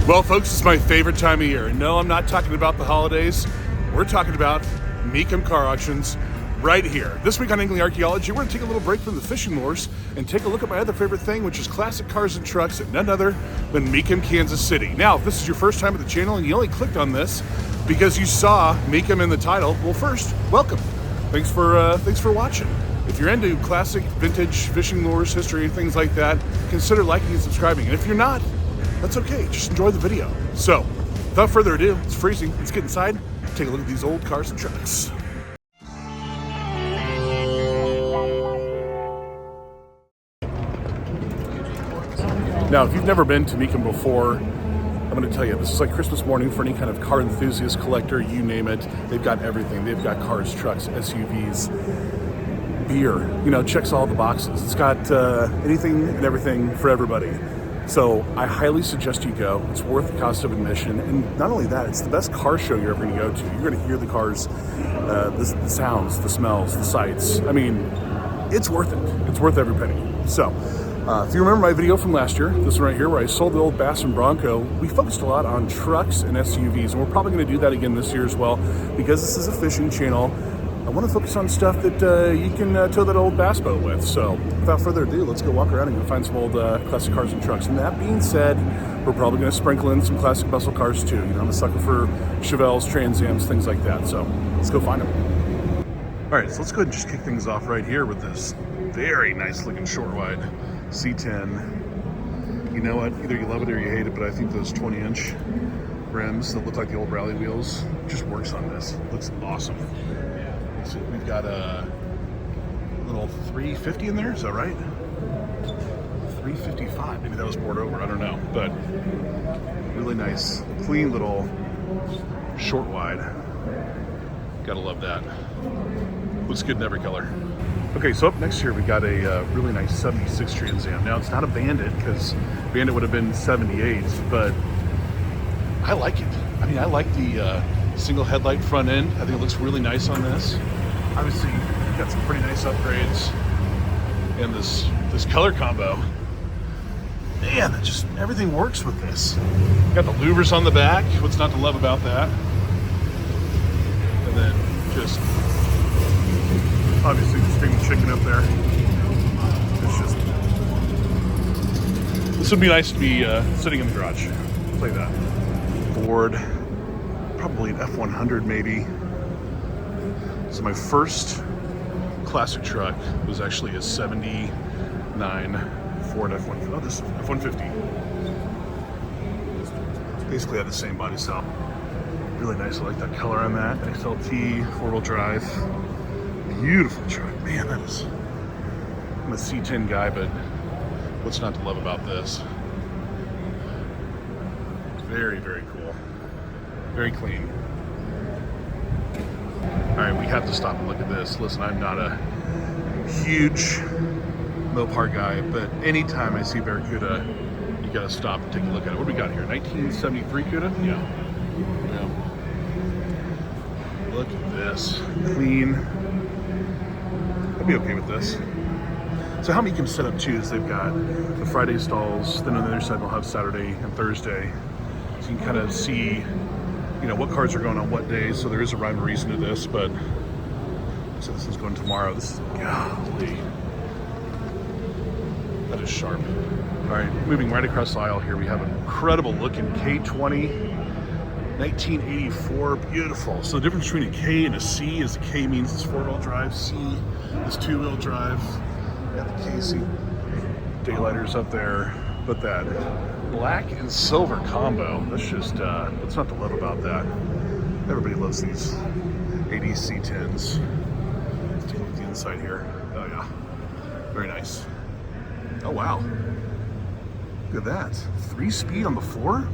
Well, folks, it's my favorite time of year. And no, I'm not talking about the holidays. We're talking about Mecum car auctions right here. This week on Angling Archaeology, we're going to take a little break from the fishing lures and take a look at my other favorite thing, which is classic cars and trucks at none other than Mecum, Kansas City. Now, if this is your first time at the channel and you only clicked on this because you saw Mecum in the title, well, first, welcome. Thanks for watching. If you're into classic vintage fishing lures, history, things like that, consider liking and subscribing. And if you're not, that's okay, just enjoy the video. So, without further ado, it's freezing, let's get inside, take a look at these old cars and trucks. Now, if you've never been to Mecum before, I'm gonna tell you, this is like Christmas morning for any kind of car enthusiast, collector, you name it. They've got everything. They've got cars, trucks, SUVs, beer, you know, checks all the boxes. It's got anything and everything for everybody. So I highly suggest you go. It's worth the cost of admission. And not only that, it's the best car show you're ever gonna go to. You're gonna hear the cars, the sounds, the smells, the sights. I mean, it's worth it. It's worth every penny. So, if you remember my video from last year, this one right here, where I sold the old Bass and Bronco, we focused a lot on trucks and SUVs, and we're probably gonna do that again this year as well, because this is a fishing channel. I want to focus on stuff that you can tow that old bass boat with. So without further ado, let's go walk around and go find some old classic cars and trucks. And that being said, we're probably going to sprinkle in some classic muscle cars too. You know, I'm a sucker for Chevelles, Trans Ams, things like that. So let's go find them. All right, so let's go ahead and just kick things off right here with this very nice looking short wide C10. You know what? Either you love it or you hate it, but I think those 20-inch rims that look like the old rally wheels just works on this. It looks awesome. So we've got a little 350 in there, is that right? 355, maybe that was poured over, I don't know. But really nice, clean little short wide. Gotta love that. Looks good in every color. Okay, so up next here we got a really nice 76 Trans Am. Now it's not a Bandit, because Bandit would have been 78, but I like it. I mean, I like the single headlight front end. I think it looks really nice on this. Obviously, got some pretty nice upgrades. And this color combo. Man, that just, everything works with this. Got the louvers on the back. What's not to love about that? And then just, obviously, the steaming chicken up there. It's just, this would be nice to be sitting in the garage. I'll tell you that. Ford. Probably an F100 maybe. So my first classic truck was actually a 79 Ford F150. Oh, this F150. It's basically had the same body style. Really nice, I like that color on that. XLT, 4-wheel drive. Beautiful truck, man, that is, I'm a C10 guy, but what's not to love about this? Very, very cool. Very clean. All right, we have to stop and look at this. Listen, I'm not a huge Mopar guy, but anytime I see Barracuda, you gotta stop and take a look at it. What do we got here? 1973 Cuda? Yeah. Look at this. Clean. I'd be okay with this. So how Mecum set up too is they've got the Friday stalls, then on the other side they'll have Saturday and Thursday. So you can kind of see, you know, what cars are going on what days, so there is a rhyme or reason to this, but so this is going tomorrow. This is, golly, that is sharp. All right, moving right across the aisle here, we have an incredible looking K20, 1984, beautiful. So the difference between a K and a C is the K means it's 4-wheel drive, C is 2-wheel drive. Got the KC daylighters up there, but that black and silver combo, that's just, what's not to love about that? Everybody loves these 80s C10s. Let's take a look at the inside here. Oh yeah, very nice. Oh wow, look at that. 3-speed on the floor?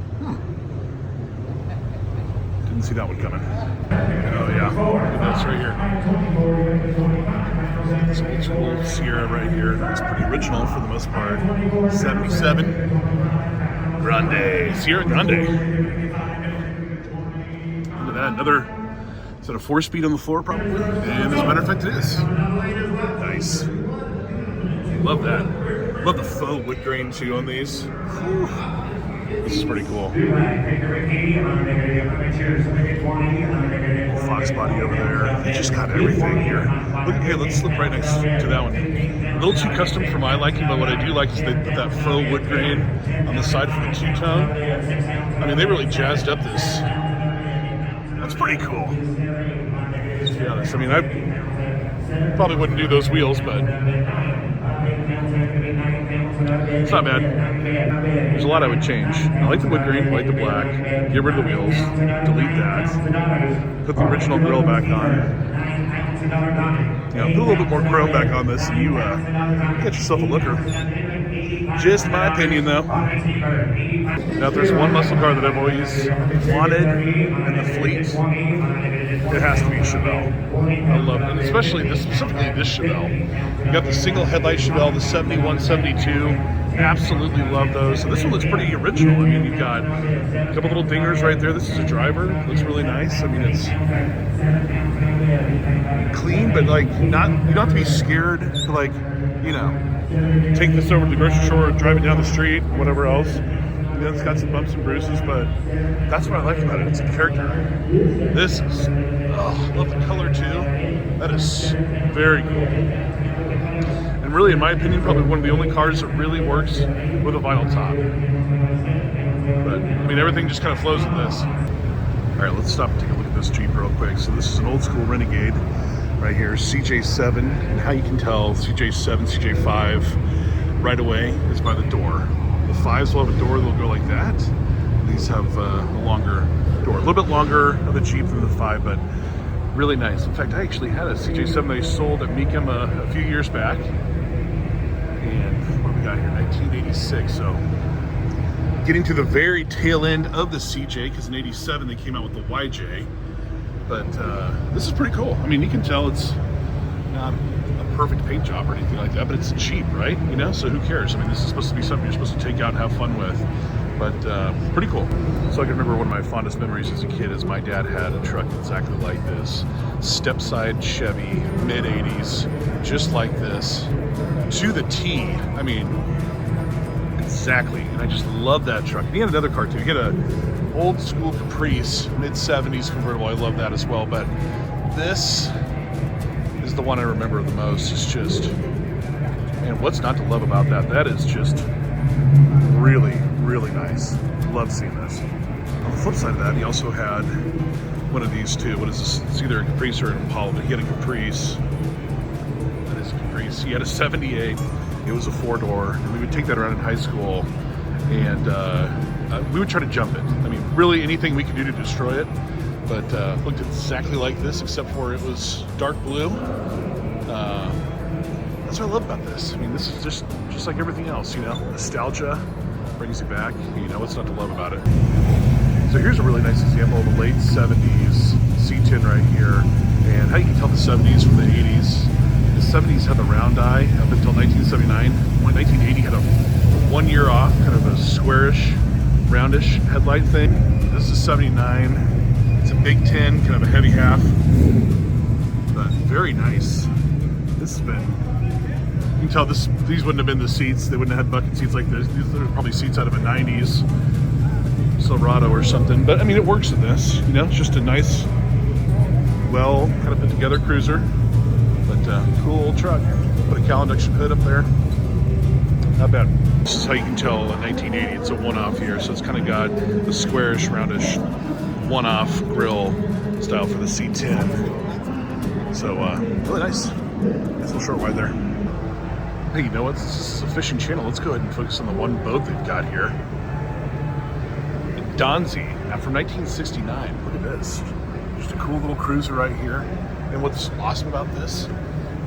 Didn't see that one coming. Oh yeah, look at this right here. This old school Sierra right here. That's pretty original for the most part. 77. Grande, Sierra Grande. Look at that, another, is that a 4-speed on the floor probably? And as a matter of fact it is. Nice. Love that. Love the faux wood grain too on these. Whew. This is pretty cool. Fox body over there. They just got everything here. Look here, let's look right next to that one. A little too custom for my liking, but what I do like is they put that faux wood grain on the side for the two-tone. I mean, they really jazzed up this. That's pretty cool. To be honest, I mean, I probably wouldn't do those wheels, but it's not bad. There's a lot I would change. I like the wood grain, I like the black. Get rid of the wheels. Delete that. Put the original grill back on. You know, put a little bit more chrome back on this, and you get yourself a looker. Just my opinion, though. Now, if there's one muscle car that I've always wanted in the fleet, it has to be a Chevelle. I love it, and especially specifically this Chevelle. You got the single headlight Chevelle, the 71, 72. Absolutely love those. So this one looks pretty original. I mean, you've got a couple little dingers right there. This is a driver. Looks really nice. I mean, it's clean, but like not. You don't have to be scared to, like, you know, take this over to the grocery store, drive it down the street, whatever else. You know, it's got some bumps and bruises, but that's what I like about it. It's a character. This is, oh, I love the color too. That is very cool. And really, in my opinion, probably one of the only cars that really works with a vinyl top. But, I mean, everything just kind of flows with this. All right, let's stop and take a look at this Jeep real quick. So this is an old school Renegade right here, CJ7. And how you can tell CJ7, CJ5 right away is by the door. The 5s will have a door that'll go like that. These have a longer door. A little bit longer of a Jeep than the 5, but really nice. In fact, I actually had a CJ7 that I sold at Mecum a few years back. And what do we got here? 1986. So getting to the very tail end of the CJ, because in 87 they came out with the YJ. But this is pretty cool. I mean, you can tell it's not a perfect paint job or anything like that, but it's cheap, right? You know, so who cares? I mean, this is supposed to be something you're supposed to take out and have fun with. But pretty cool. So I can remember one of my fondest memories as a kid is my dad had a truck exactly like this. Step-side Chevy, mid-80s, just like this, to the T. I mean, exactly. And I just love that truck. And he had another car too. He had a old school Caprice, mid-70s convertible. I love that as well. But this is the one I remember the most. It's just, and what's not to love about that? That is just really, really nice. Love seeing this. On the flip side of that, he also had one of these too. What is this? It's either a Caprice or an Impala, but he had a Caprice. That is a Caprice. He had a 78. It was a 4-door, and we would take that around in high school, and we would try to jump it. I mean, really anything we could do to destroy it, but looked exactly like this, except for it was dark blue. That's what I love about this. I mean, this is just like everything else, you know, nostalgia brings you back. You know what's not to love about it. So here's a really nice example of the late 70s C10 right here, and how you can tell the 70s from the 80s. The 70s had the round eye up until 1979. When 1980 had a 1 year off, kind of a squarish, roundish headlight thing. This is 79. It's a Big 10, kind of a heavy half, but very nice. This has been, you can tell these wouldn't have been the seats. They wouldn't have had bucket seats like this. These are probably seats out of a 90s Silverado or something. But I mean, it works in this, you know, it's just a nice, well, kind of put together cruiser, but cool old truck. Put a cowl induction hood up there. Not bad. This is how you can tell in 1980 it's a one-off here. So it's kind of got the squarish, roundish, one-off grill style for the C10. So really nice. Nice little short wide there. Hey, you know what? This is a fishing channel. Let's go ahead and focus on the one boat they've got here. Donzi, now from 1969. Look at this. Just a cool little cruiser right here. And what's awesome about this,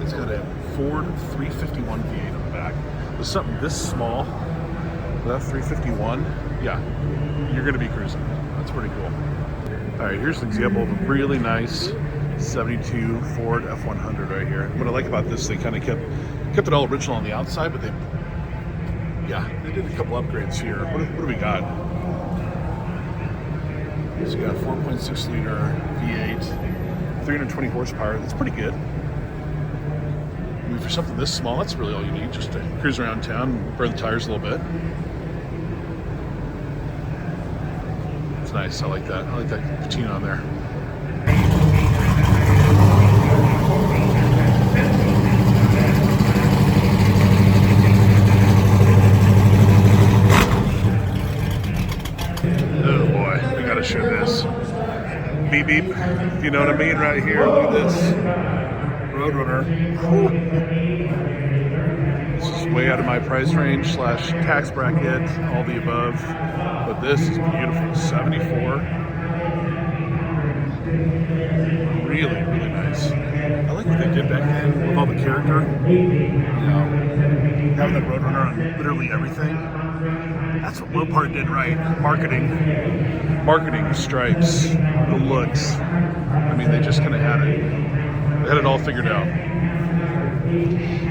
it's got a Ford 351 V8 on the back. With something this small, with that 351, yeah, you're gonna be cruising. That's pretty cool. All right, here's an example of a really nice 72 Ford F100 right here. What I like about this, they kind of kept it all original on the outside, but they did a couple upgrades here. What do we got? So you got a 4.6 liter V8, 320 horsepower. That's pretty good. I mean, for something this small, that's really all you need, just to cruise around town, burn the tires a little bit. nice. I like that. I like that patina on there. Oh boy, we gotta show this. Beep beep. You know what I mean? Right here. Look at this. Roadrunner. This is way out of my price range / tax bracket, all the above. But this is beautiful. 74. Really, really nice. I like what they did back then with all the character. You know, having that Roadrunner on literally everything. That's what Mopar did right. Marketing, stripes, the looks. I mean, they just kind of had it. They had it all figured out.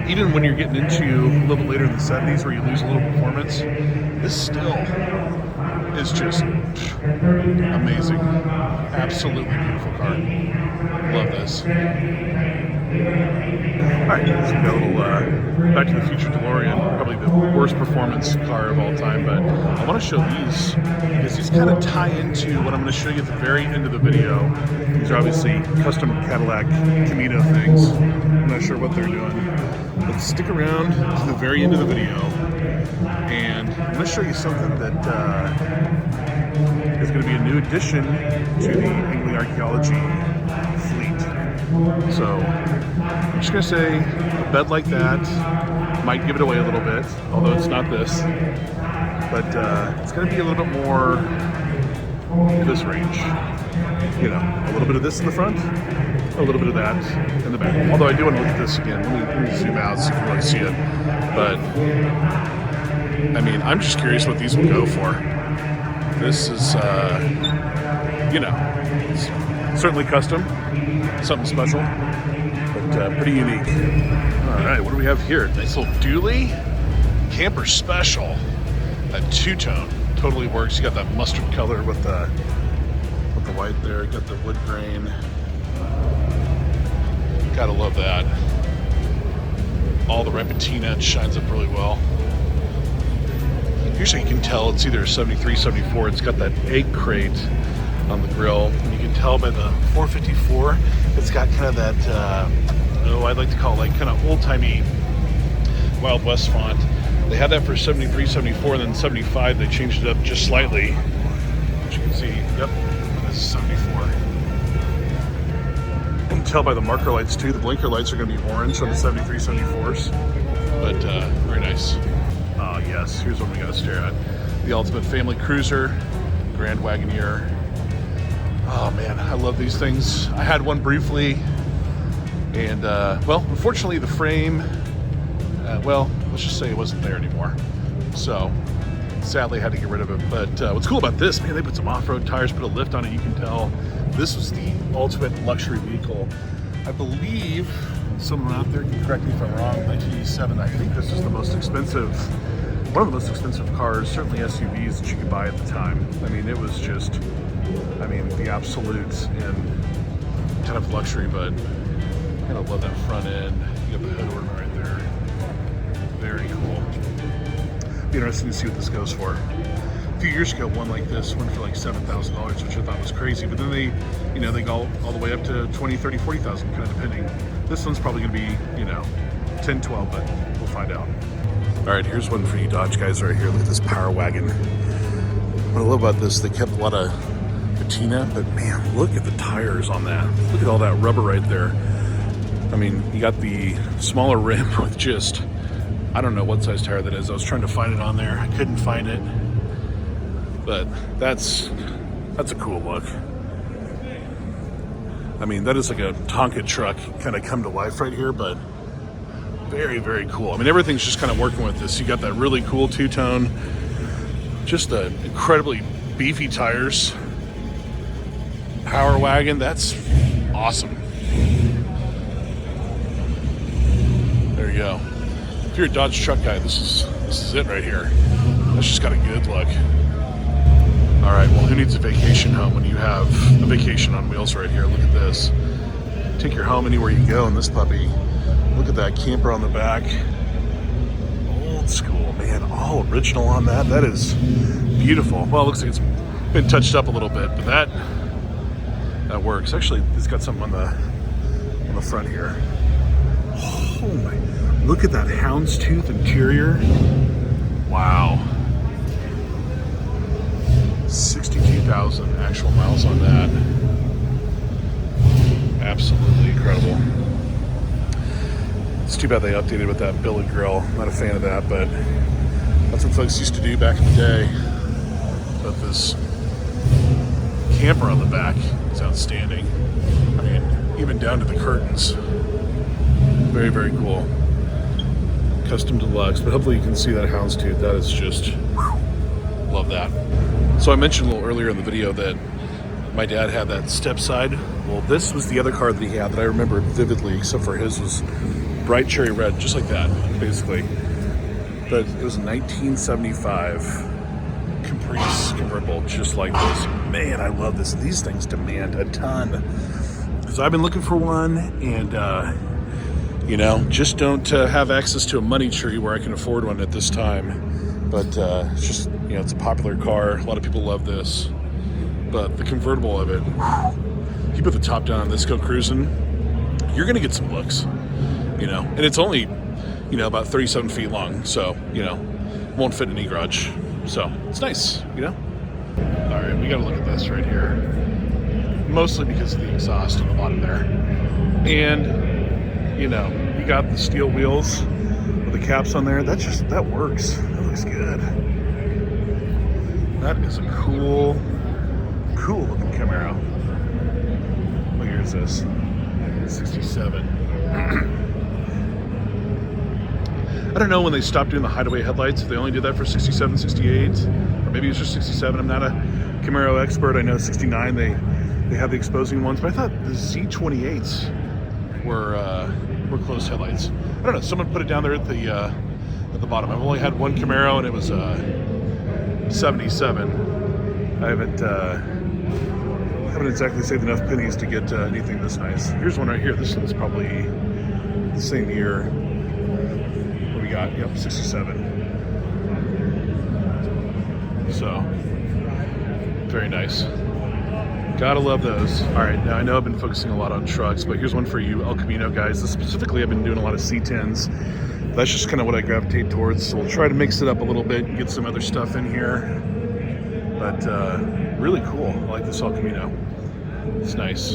Even when you're getting into a little bit later in the 70s where you lose a little performance, this still is just amazing. Absolutely beautiful car. Love this. Alright, so we got a little Back to the Future DeLorean, probably the worst performance car of all time, but I want to show these because these kind of tie into what I'm going to show you at the very end of the video. These are obviously custom Cadillac Camino things. I'm not sure what they're doing, but stick around to the very end of the video and I'm going to show you something that is going to be a new addition to the Angling Archaeology fleet. So I'm just going to say a bed like that might give it away a little bit, although it's not this, but it's going to be a little bit more this range. You know, a little bit of this in the front, a little bit of that in the back. Although I do want to look at this again. Let me zoom out so you can really see it. But I mean, I'm just curious what these will go for. This is, you know, it's certainly custom, something special, but pretty unique. All right, what do we have here? Nice little dually camper special. That two-tone totally works. You got that mustard color with the white there. You got the wood grain. Gotta love that. All the red patina shines up really well. Here's how you can tell it's either a 73, 74. It's got that egg crate on the grill. And you can tell by the 454, it's got kind of that, I'd like to call it like kind of old-timey Wild West font. They had that for 73, 74, and then 75, they changed it up just slightly. As you can see, yep, this is 74. You can tell by the marker lights too. The blinker lights are going to be orange on the 73, 74s. But very nice. Yes, here's what we got to stare at. The Ultimate Family Cruiser, Grand Wagoneer. Oh man, I love these things. I had one briefly, and well, unfortunately the frame, well, let's just say it wasn't there anymore. So, sadly I had to get rid of it. But what's cool about this, man, they put some off-road tires, put a lift on it. You can tell this was the ultimate luxury vehicle. I believe, someone out there can correct me if I'm wrong, 1987, I think this is the most expensive, one of the most expensive cars, certainly SUVs that you could buy at the time. I mean, it was just, I mean, the absolute in kind of luxury, but I kind of love that front end. You got the hood ornament right there. Very cool. Be interesting to see what this goes for. A few years ago, one like this went for like $7,000, which I thought was crazy. But then they, you know, they go all the way up to 20, 30, 40,000, kind of depending. This one's probably going to be, you know, 10, 12, but we'll find out. All right, here's one for you Dodge guys right here. Look at this Power Wagon. What I love about this, they kept a lot of patina, but man, look at the tires on that. Look at all that rubber right there. I mean, you got the smaller rim with just, I don't know what size tire that is. I was trying to find it on there. I couldn't find it. But that's a cool look. I mean, that is like a Tonka truck kind of come to life right here, but very, very cool. I mean, everything's just kind of working with this. You got that really cool two-tone, just the incredibly beefy tires. Power wagon, that's awesome. There you go. If you're a Dodge truck guy, this is it right here. That's just got a good look. All right, well, who needs a vacation home when you have a vacation on wheels right here? Look at this. Take your home anywhere you go in this puppy. Look at that camper on the back. Old school, man, all original on that. That is beautiful. Well, it looks like it's been touched up a little bit, but that works. Actually, it's got something on the front here. Oh my, look at that houndstooth interior. Wow. 62,000 actual miles on that. Absolutely incredible. It's too bad they updated with that billet grill. Not a fan of that, but that's what folks used to do back in the day. But this camper on the back is outstanding. I mean, even down to the curtains. Very, very cool. Custom deluxe, but hopefully you can see that houndstooth. That is just, whew, love that. So I mentioned a little earlier in the video that my dad had that step side. Well, this was the other car that he had that I remember vividly, except for his was bright cherry red, just like that, basically. But it was a 1975 Caprice convertible, just like this. Man, I love this. These things demand a ton. So I've been looking for one, and you know, just don't have access to a money tree where I can afford one at this time. But it's just, you know, it's a popular car. A lot of people love this. But the convertible of it, whew, you put the top down on this, go cruising, you're gonna get some looks, you know. And it's only, you know, about 37 feet long, so, you know, won't fit in any garage. So it's nice, you know. All right, we gotta look at this right here. Mostly because of the exhaust on the bottom there. And, you know, you got the steel wheels with the caps on there. That works. That looks good. That is a cool looking Camaro. What year is this? 67. I don't know when they stopped doing the hideaway headlights, if they only did that for 67, 68, or maybe it was just 67. I'm not a Camaro expert. I know 69 they have the exposing ones, but I thought the Z28s were closed headlights. I don't know. Someone put it down there at the bottom. I've only had one Camaro, and it was 77. I haven't exactly saved enough pennies to get anything this nice. Here's one right here. This one's probably the same year. What do we got? Yep, 67. So very nice. Gotta love those. All right, now I know I've been focusing a lot on trucks, but here's one for you El Camino guys. Specifically, I've been doing a lot of C10s. That's just kind of what I gravitate towards. So we'll try to mix it up a little bit and get some other stuff in here. But really cool. I like this El Camino. It's nice.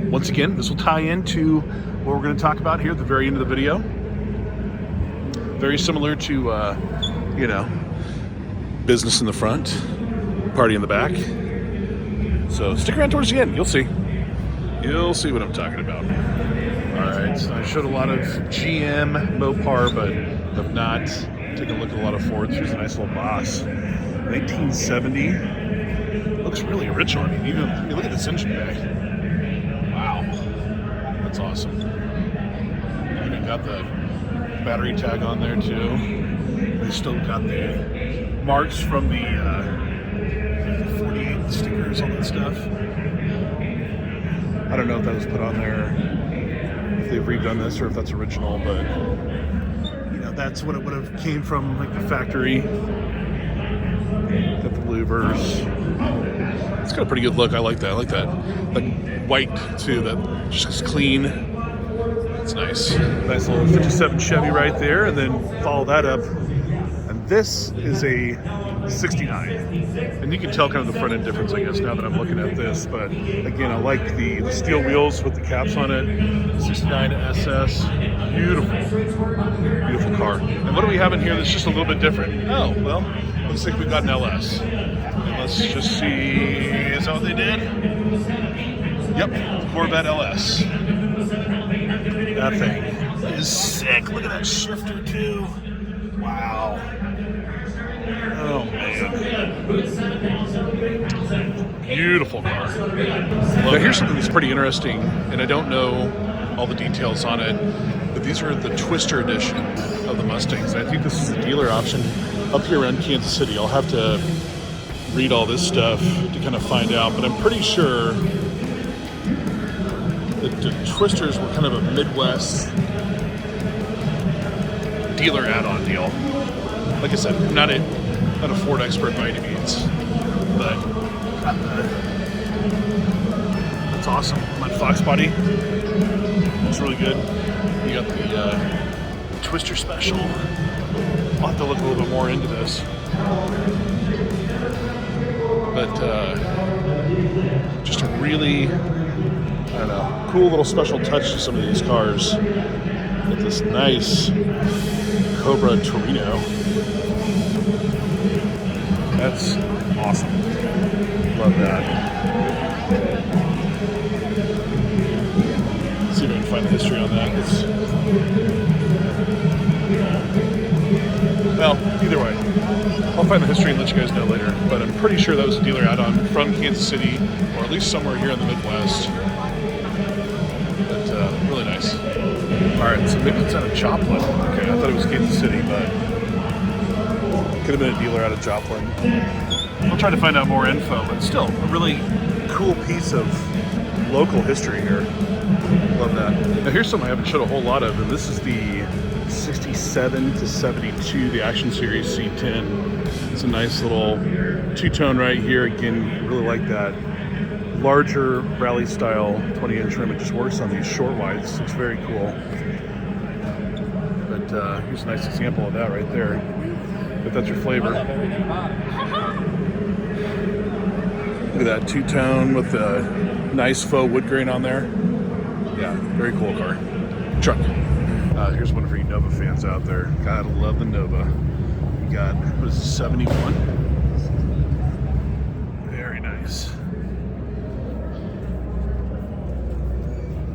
Once again, this will tie into what we're going to talk about here at the very end of the video. Very similar to, you know, business in the front, party in the back. So stick around towards the end. You'll see. You'll see what I'm talking about. All right, so I showed a lot of GM, Mopar, but have not taken a look at a lot of Fords. Here's a nice little Boss. 1970. Looks really original. I mean, even look at this engine bay. Wow. That's awesome. Even got the battery tag on there, too. They still got the marks from the 48 stickers, all that stuff. I don't know if that was put on there, if they've redone this or if that's original, but you know, that's what it would have came from, like the factory. Got the louvers. It's got a pretty good look. I like that. I like that. Like white too. That just is clean. It's nice. Nice little 57 Chevy right there, and then follow that up. And this is a 69, and you can tell kind of the front end difference, I guess, now that I'm looking at this. But again, I like the steel wheels with the caps on it. 69 SS, beautiful car. And what do we have in here that's just a little bit different? Oh, well, looks like we've got an LS. And let's just see, is that what they did? Yep, Corvette LS. That thing is sick. Look at that shifter too. Wow. Oh man. Beautiful car. Now here's something that's pretty interesting, and I don't know all the details on it, but these are the Twister edition of the Mustangs. I think this is the dealer option up here around Kansas City. I'll have to read all this stuff to kind of find out, but I'm pretty sure that the Twisters were kind of a Midwest dealer add-on deal. Like I said, I'm not a Ford expert by any means, but got that's awesome. My Fox body looks really good. You got the Twister Special. I'll have to look a little bit more into this. But just a really, I don't know, cool little special touch to some of these cars. With this nice Cobra Torino. That's awesome. Love that. Let's see if I can find the history on that. Well, either way, I'll find the history and let you guys know later. But I'm pretty sure that was a dealer add-on from Kansas City, or at least somewhere here in the Midwest. But really nice. All right, so maybe it's out of Joplin. Okay, I thought it was Kansas City, but could have been a dealer out of Joplin. I'll try to find out more info, but still, a really cool piece of local history here. Love that. Now here's something I haven't showed a whole lot of, and this is the 67 to 72, the Action Series C10. It's a nice little two-tone right here. Again, you really like that larger rally style 20-inch rim. It just works on these short wides. It's very cool. But here's a nice example of that right there. If that's your flavor. Look at that two-tone with the nice faux wood grain on there. Yeah, very cool car. Truck. Here's one for you Nova fans out there. Gotta love the Nova. We got, what is this, 71? Very nice.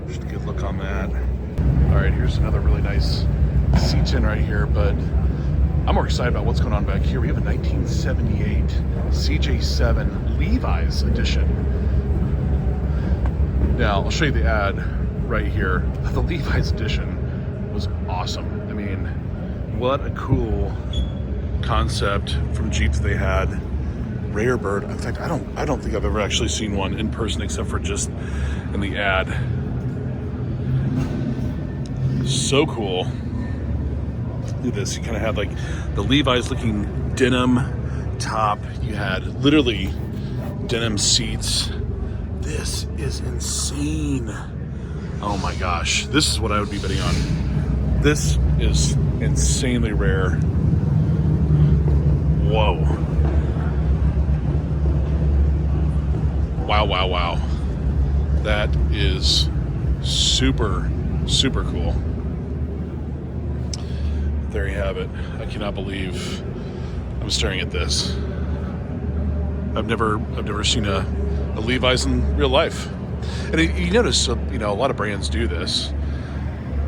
Just a good look on that. All right, here's another really nice C10 right here, but I'm more excited about what's going on back here. We have a 1978 CJ7 Levi's edition. Now, I'll show you the ad right here. The Levi's edition was awesome. I mean, what a cool concept from Jeep that they had. Rare bird. In fact, I don't think I've ever actually seen one in person except for just in the ad. So cool. Look at this. You kind of had like the Levi's looking denim top. You had literally denim seats. This is insane. Oh my gosh. This is what I would be betting on. This is insanely rare. Whoa. Wow, wow, wow. That is super, super cool. There you have it. I cannot believe I'm staring at this. I've never seen a Levi's in real life. And you notice, you know, a lot of brands do this.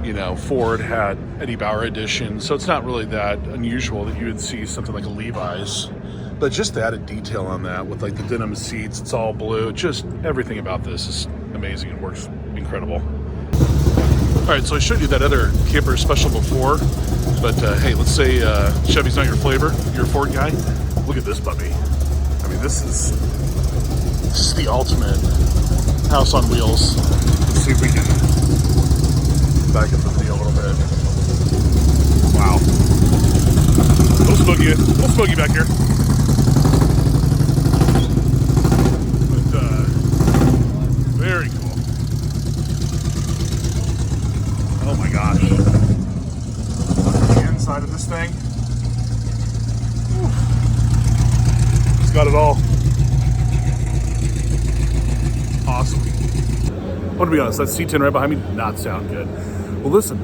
You know, Ford had Eddie Bauer edition, so it's not really that unusual that you would see something like a Levi's. But just the added detail on that with like the denim seats, it's all blue. Just everything about this is amazing. It works incredible. All right, so I showed you that other camper special before, but hey, let's say Chevy's not your flavor, you're a Ford guy. Look at this puppy. I mean, this is the ultimate house on wheels. Let's see if we can back up the video a little bit. Wow. A little smoky back here. But very cool. Oh my gosh. The inside of this thing. Oof. It's got it all. Awesome. I want to be honest, that C10 right behind me did not sound good. Well, listen,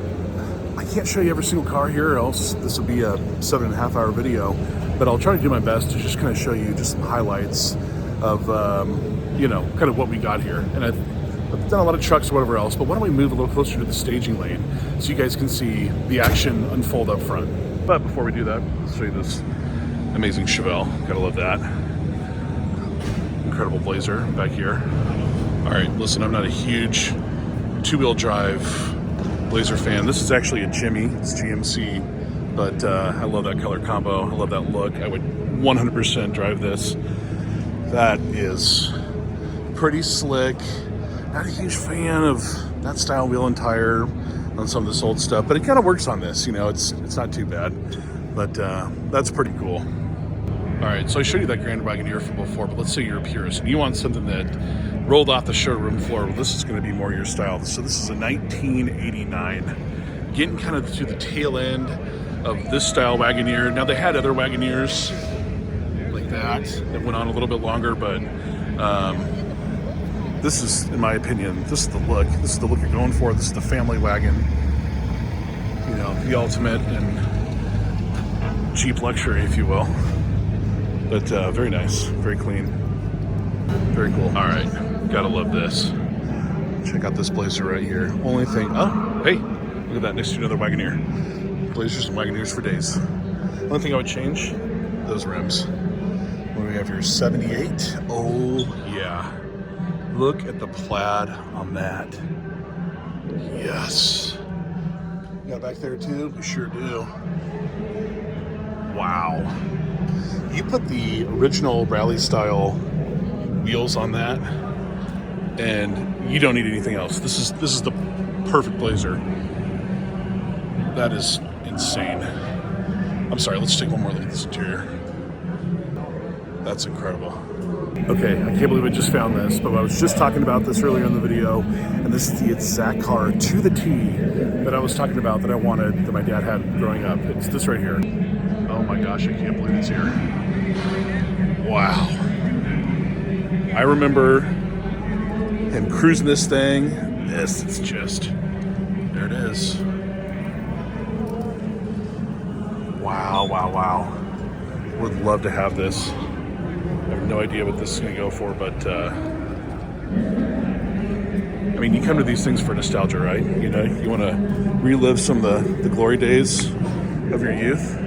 I can't show you every single car here, or else this will be a 7.5 hour video, but I'll try to do my best to just kind of show you just some highlights of, you know, kind of what we got here. And I've done a lot of trucks or whatever else, but why don't we move a little closer to the staging lane so you guys can see the action unfold up front. But before we do that, let's show you this amazing Chevelle. Gotta love that. Incredible Blazer back here. All right, listen, I'm not a huge two-wheel drive Blazer fan. This is actually a Jimmy, it's GMC, but I love that color combo. I love that look. I would 100% drive this. That is pretty slick. Not a huge fan of that style wheel and tire on some of this old stuff, but it kind of works on this, you know, it's not too bad, but that's pretty cool. All right, so I showed you that Grand Wagoneer from before, but let's say you're a purist and you want something that rolled off the showroom floor. Well, this is going to be more your style. So this is a 1989, getting kind of to the tail end of this style Wagoneer. Now they had other Wagoneers like that went on a little bit longer, but this is, in my opinion, this is the look. This is the look you're going for. This is the family wagon. You know, the ultimate in Jeep luxury, if you will. But very nice, very clean, very cool. All right, gotta love this. Check out this Blazer right here. Only thing, oh, hey, look at that, next to another Wagoneer. Blazers and Wagoneers for days. Only thing I would change, those rims. What do we have here, 78? Oh, yeah. Look at the plaid on that. Yes. Got back there too? We sure do. Wow. You put the original rally style wheels on that and you don't need anything else. This is the perfect Blazer. That is insane. I'm sorry, let's take one more look at this interior. That's incredible. Okay, I can't believe I just found this, but I was just talking about this earlier in the video, and this is the exact car to the T that I was talking about that I wanted, that my dad had growing up. It's this right here. Oh my gosh, I can't believe it's here. Wow. I remember him cruising this thing. This is just, there it is. Wow, wow, wow. Would love to have this. I have no idea what this is going to go for, but I mean, you come to these things for nostalgia, right? You know, you want to relive some of the glory days of your youth.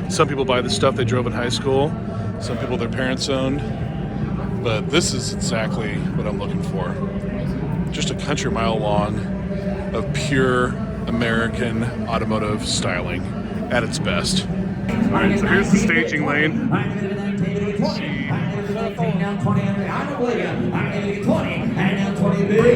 Some people buy the stuff they drove in high school. Some people their parents owned. But this is exactly what I'm looking for. Just a country mile long of pure American automotive styling at its best. All right, so here's the staging lane.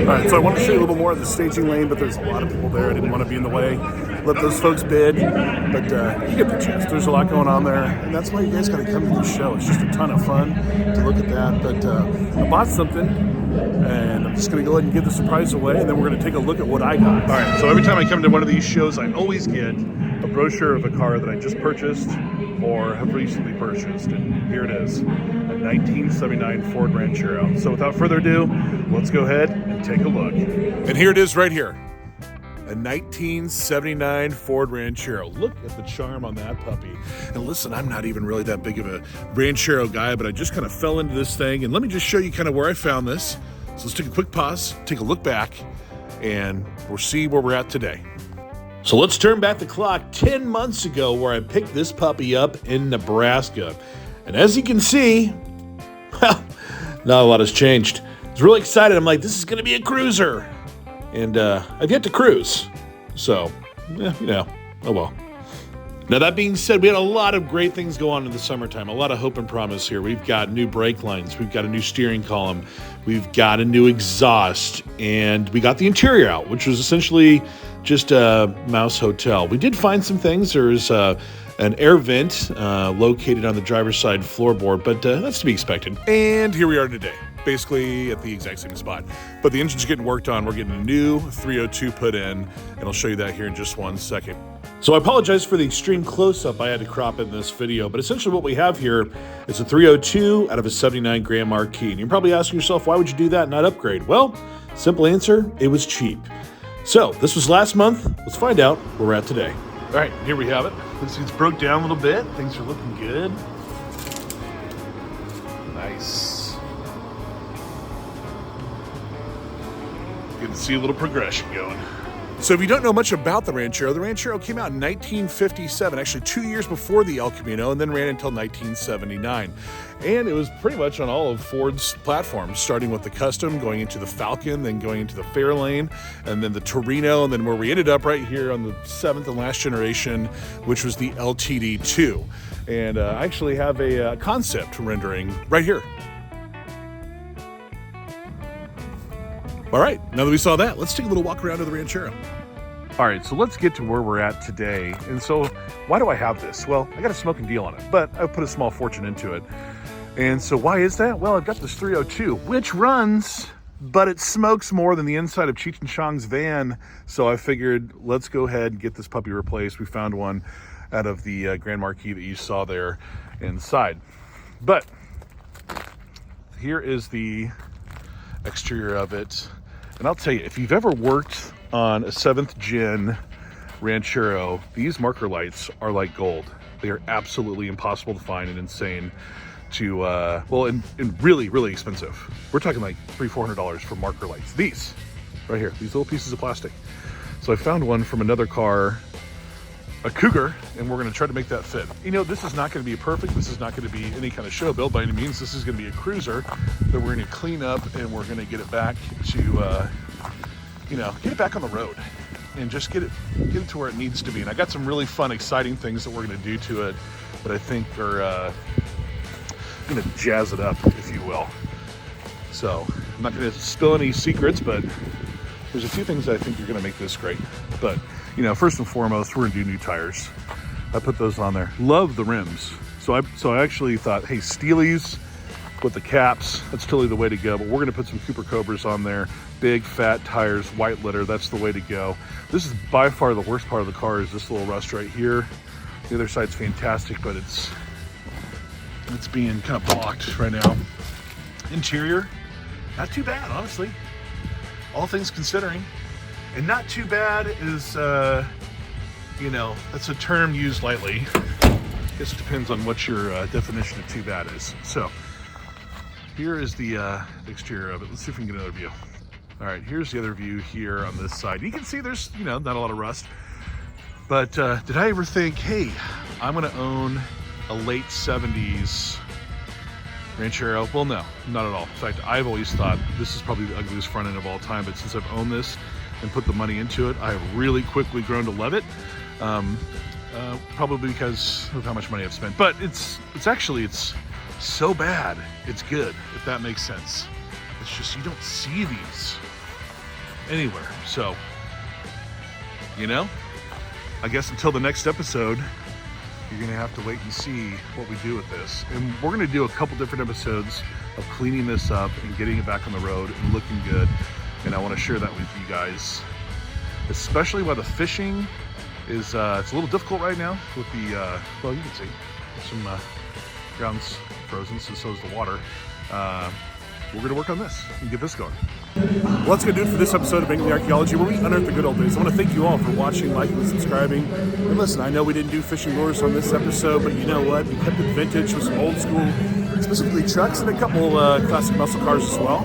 Alright, so I want to show you a little more of the staging lane, but there's a lot of people there. I didn't want to be in the way. Let those folks bid, but you get the gist. There's a lot going on there, and that's why you guys got to come to the show. It's just a ton of fun to look at that. But I bought something, and I'm just going to go ahead and give the surprise away, and then we're going to take a look at what I got. Alright, so every time I come to one of these shows, I always get a brochure of a car that I just purchased or have recently purchased, and here it is, a 1979 Ford Ranchero. So without further ado, let's go ahead and take a look. And here it is right here, a 1979 Ford Ranchero. Look at the charm on that puppy. And listen, I'm not even really that big of a Ranchero guy, but I just kind of fell into this thing, and let me just show you kind of where I found this. So let's take a quick pause, take a look back, and we'll see where we're at today. So let's turn back the clock 10 months ago where I picked this puppy up in Nebraska. And as you can see, well, not a lot has changed. I was really excited. I'm like, this is going to be a cruiser. And I've yet to cruise. So, yeah, you know, oh well. Now, that being said, we had a lot of great things go on in the summertime. A lot of hope and promise here. We've got new brake lines. We've got a new steering column. We've got a new exhaust. And we got the interior out, which was essentially just a mouse hotel. We did find some things. There's an air vent located on the driver's side floorboard, but that's to be expected. And here we are today, basically at the exact same spot. But the engine's getting worked on. We're getting a new 302 put in, and I'll show you that here in just one second. So I apologize for the extreme close-up I had to crop in this video, but essentially what we have here is a 302 out of a 79 Grand Marquis. And you're probably asking yourself, why would you do that and not upgrade? Well, simple answer, it was cheap. So this was last month. Let's find out where we're at today. All right, here we have it. This thing's broke down a little bit. Things are looking good. Nice. You can see a little progression going. So if you don't know much about the Ranchero came out in 1957, actually 2 years before the El Camino, and then ran until 1979. And it was pretty much on all of Ford's platforms, starting with the Custom, going into the Falcon, then going into the Fairlane, and then the Torino, and then where we ended up right here on the 7th and last generation, which was the LTD2. And I actually have a concept rendering right here. All right, now that we saw that, let's take a little walk around to the Ranchero. All right, so let's get to where we're at today. And so why do I have this? Well, I got a smoking deal on it, but I put a small fortune into it. And so why is that? Well, I've got this 302, which runs, but it smokes more than the inside of Cheech and Chong's van. So I figured, let's go ahead and get this puppy replaced. We found one out of the Grand Marquis that you saw there inside. But here is the exterior of it. And I'll tell you, if you've ever worked on a 7th gen Ranchero, these marker lights are like gold. They are absolutely impossible to find and insane to, well, and really, really expensive. We're talking like $300-400 for marker lights. These, right here, these little pieces of plastic. So I found one from another car, a Cougar, and we're gonna try to make that fit. You know, this is not gonna be perfect. This is not gonna be any kind of show build by any means. This is gonna be a cruiser that we're gonna clean up and we're gonna get it back to, you know, get it back on the road and just get it to where it needs to be. And I got some really fun, exciting things that we're gonna do to it that I think are gonna jazz it up, if you will. So I'm not gonna spill any secrets, but there's a few things I think are gonna make this great. But you know, first and foremost, we're gonna do new tires. I put those on there. Love the rims. So I actually thought, hey, Steely's with the caps, that's totally the way to go. But we're gonna put some Cooper Cobras on there. Big fat tires, white litter, that's the way to go. This is by far the worst part of the car, is this little rust right here. The other side's fantastic, but it's being kind of blocked right now. Interior, not too bad, honestly. All things considering. And not too bad is, you know, that's a term used lightly. I guess it depends on what your definition of too bad is. So here is the exterior of it. Let's see if we can get another view. All right, here's the other view here on this side. You can see there's, you know, not a lot of rust. But did I ever think, hey, I'm gonna own a late 70s Ranchero? Well, no, not at all. In fact, I've always thought this is probably the ugliest front end of all time, but since I've owned this and put the money into it, I have really quickly grown to love it. Probably because of how much money I've spent. But it's so bad, it's good, if that makes sense. It's just, you don't see these anywhere. So, you know, I guess until the next episode, you're gonna have to wait and see what we do with this. And we're gonna do a couple different episodes of cleaning this up and getting it back on the road and looking good. And I wanna share that with you guys, especially while the fishing is, it's a little difficult right now with the, well, you can see some ground's frozen, so is the water. We're gonna work on this and get this going. Well, that's gonna do it for this episode of Angling Archaeology, where we unearth the good old days. I wanna thank you all for watching, liking, and subscribing. And listen, I know we didn't do fishing lures on this episode, but you know what? We kept it vintage with some old school, specifically trucks and a couple classic muscle cars as well.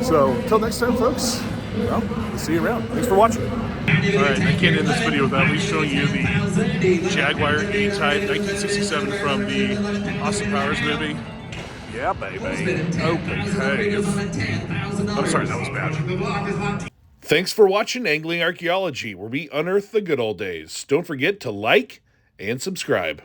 So until next time, folks, well, we'll see you around. Thanks for watching. Alright, I can't end this video without at least showing you the Jaguar A-Type 1967 from the Austin Powers movie. Yeah, baby. Okay. I'm sorry, that was bad. Thanks for watching Angling Archaeology, where we unearth the good old days. Don't forget to like and subscribe.